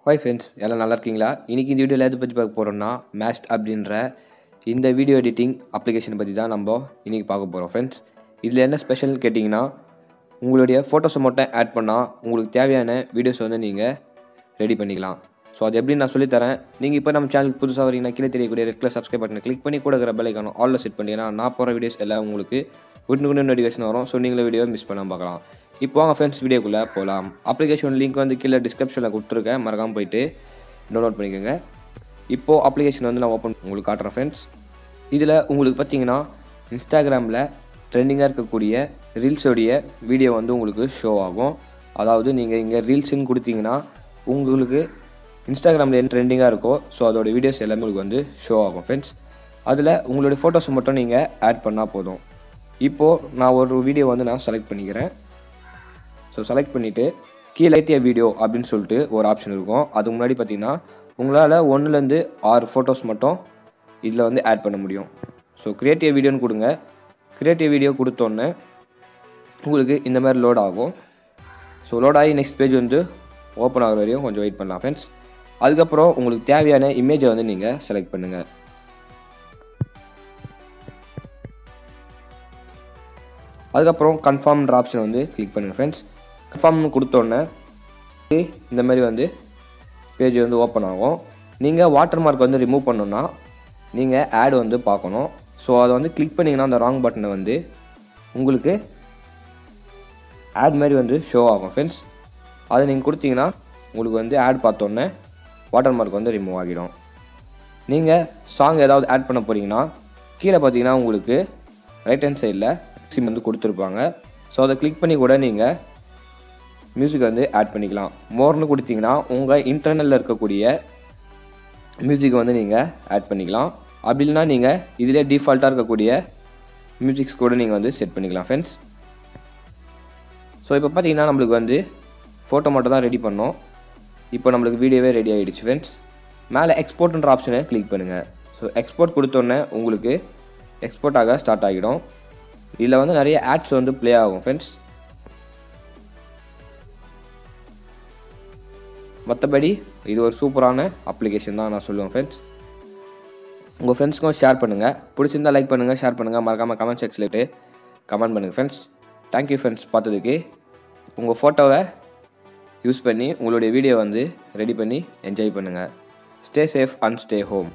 Hi friends, எல்லாம் நல்லா இருக்கீங்களா? இன்றைக்கி இந்த வீடியோவில் எதை பற்றி பார்க்க போகிறோம்னா mAst அப்படின்ற இந்த வீடியோ எடிட்டிங் அப்ளிகேஷனை பற்றி தான் நம்ம இன்றைக்கி பார்க்க போகிறோம் ஃப்ரெண்ட்ஸ். இதில் என்ன ஸ்பெஷல்னு கேட்டிங்கன்னா, உங்களுடைய ஃபோட்டோஸை மட்டும் ஆட் பண்ணால் உங்களுக்கு தேவையான வீடியோஸ் வந்து நீங்கள் ரெடி பண்ணிக்கலாம். ஸோ அது எப்படி நான் சொல்லித்தரேன். நீங்கள் இப்போ நம்ம சேனலுக்கு புதுசாக வரீங்கன்னா கீழே தெரியக்கூடிய ரெட் கலர் சப்ஸ்கிரைப் பட்டனை கிளிக் பண்ணி கூட இருக்கிற பெல் ஐக்கானை ஆல்ல செட் பண்ணிங்கன்னா நான் போகிற வீடியோஸ் எல்லாம் உங்களுக்கு உடனே நோட்டிஃபிகேஷன் வரும். ஸோ நீங்களே வீடியோ மிஸ் பண்ணாமல் பார்க்கலாம். இப்போ வாங்க ஃப்ரெண்ட்ஸ் வீடியோக்குள்ளே போகலாம். அப்ளிகேஷன் லிங்க் வந்து கீழே டிஸ்கிரிப்ஷனில் கொடுத்துருக்கேன், மறக்காமல் போயிட்டு டவுன்லோட் பண்ணிக்கோங்க. இப்போது அப்ளிகேஷன் வந்து நான் ஓப்பன் உங்களுக்கு காட்டுறேன் ஃப்ரெண்ட்ஸ். இதில் உங்களுக்கு பார்த்தீங்கன்னா இன்ஸ்டாகிராமில் ட்ரெண்டிங்காக இருக்கக்கூடிய ரீல்ஸோடைய வீடியோ வந்து உங்களுக்கு ஷோ ஆகும். அதாவது நீங்கள் இங்கே ரீல்ஸுன்னு கொடுத்தீங்கன்னா உங்களுக்கு இன்ஸ்டாகிராமில் என்ன ட்ரெண்டிங்காக இருக்கோ ஸோ அதோடய வீடியோஸ் எல்லாமே உங்களுக்கு வந்து ஷோ ஆகும் ஃப்ரெண்ட்ஸ். அதில் உங்களுடைய ஃபோட்டோஸை மட்டும் நீங்கள் ஆட் பண்ணால் போதும். இப்போது நான் ஒரு வீடியோ வந்து நான் செலக்ட் பண்ணிக்கிறேன். ஸோ செலக்ட் பண்ணிவிட்டு கீழே லைட்டிய வீடியோ அப்படின்னு சொல்லிட்டு ஒரு ஆப்ஷன் இருக்கும். அதுக்கு முன்னாடி பார்த்தீங்கன்னா உங்களால் 1லேருந்து 6 ஃபோட்டோஸ் மட்டும் இதில் வந்து ஆட் பண்ண முடியும். ஸோ கிரியேட்டிவ் வீடியோன்னு கொடுங்க. கிரியேட்டிவ் வீடியோ கொடுத்தோன்னே உங்களுக்கு இந்த மாதிரி லோட் ஆகும். ஸோ லோட் ஆகி நெக்ஸ்ட் பேஜ் வந்து ஓப்பன் ஆகிற வரையும் கொஞ்சம் வெயிட் பண்ணலாம் ஃப்ரெண்ட்ஸ். அதுக்கப்புறம் உங்களுக்கு தேவையான இமேஜை வந்து நீங்கள் செலக்ட் பண்ணுங்கள். அதுக்கப்புறம் கன்ஃபார்ம்ன்ற ஆப்ஷன் வந்து கிளிக் பண்ணுங்கள் ஃப்ரெண்ட்ஸ். கன்ஃபார்ம்னு கொடுத்தோன்னே இந்த மாதிரி வந்து பேஜ் வந்து ஓப்பன் ஆகும். நீங்கள் வாட்டர் மார்க் வந்து ரிமூவ் பண்ணணுன்னா நீங்கள் ஆட் வந்து பார்க்கணும். ஸோ அதை வந்து கிளிக் பண்ணிங்கன்னா அந்த ராங் பட்டனை வந்து உங்களுக்கு ஆட் மாதிரி வந்து ஷோ ஆகும் ஃப்ரெண்ட்ஸ். அதை நீங்கள் கொடுத்தீங்கன்னா உங்களுக்கு வந்து ஆட் பார்த்தோன்னே வாட்டர் மார்க் வந்து ரிமூவ் ஆகிடும். நீங்கள் சாங் ஏதாவது ஆட் பண்ண போகிறீங்கன்னா கீழே பார்த்தீங்கன்னா உங்களுக்கு ரைட் ஹேண்ட் சைடில் சிம் வந்து கொடுத்துருப்பாங்க. ஸோ அதை கிளிக் பண்ணி கூட நீங்கள் மியூசிக் வந்து ஆட் பண்ணிக்கலாம். மோர்னு கொடுத்தீங்கன்னா உங்கள் இன்டர்னலில் இருக்கக்கூடிய மியூசிக் வந்து நீங்கள் ஆட் பண்ணிக்கலாம். அப்படி இல்லைனா நீங்கள் இதிலே டிஃபால்ட்டாக இருக்கக்கூடிய மியூசிக்ஸ் கூட நீங்கள் வந்து செட் பண்ணிக்கலாம் ஃப்ரெண்ட்ஸ். ஸோ இப்போ பார்த்தீங்கன்னா நம்மளுக்கு வந்து ஃபோட்டோ மட்டும் தான் ரெடி பண்ணோம். இப்போ நம்மளுக்கு வீடியோவே ரெடி ஆகிடுச்சு ஃப்ரெண்ட்ஸ். மேலே எக்ஸ்போர்ட்ன்ற ஆப்ஷனை கிளிக் பண்ணுங்கள். ஸோ எக்ஸ்போர்ட் கொடுத்தோன்னே உங்களுக்கு எக்ஸ்போர்ட் ஆக ஸ்டார்ட் ஆகிடும். இதில் வந்து நிறைய ஆட்ஸ் வந்து ப்ளே ஆகும் ஃப்ரெண்ட்ஸ். மற்றபடி இது ஒரு சூப்பரான அப்ளிகேஷன் தான் நான் சொல்லுவேன் ஃப்ரெண்ட்ஸ். உங்கள் ஃப்ரெண்ட்ஸ்க்கும் ஷேர் பண்ணுங்கள். பிடிச்சிருந்தால் லைக் பண்ணுங்கள், ஷேர் பண்ணுங்கள், மறக்காமல் கமெண்ட் செக்ஷனில் கமெண்ட் பண்ணுங்கள் ஃப்ரெண்ட்ஸ். தேங்க்யூ ஃப்ரெண்ட்ஸ் பார்த்ததுக்கு. உங்கள் ஃபோட்டோவை யூஸ் பண்ணி உங்களுடைய வீடியோ வந்து ரெடி பண்ணி என்ஜாய் பண்ணுங்கள். Stay safe and stay home.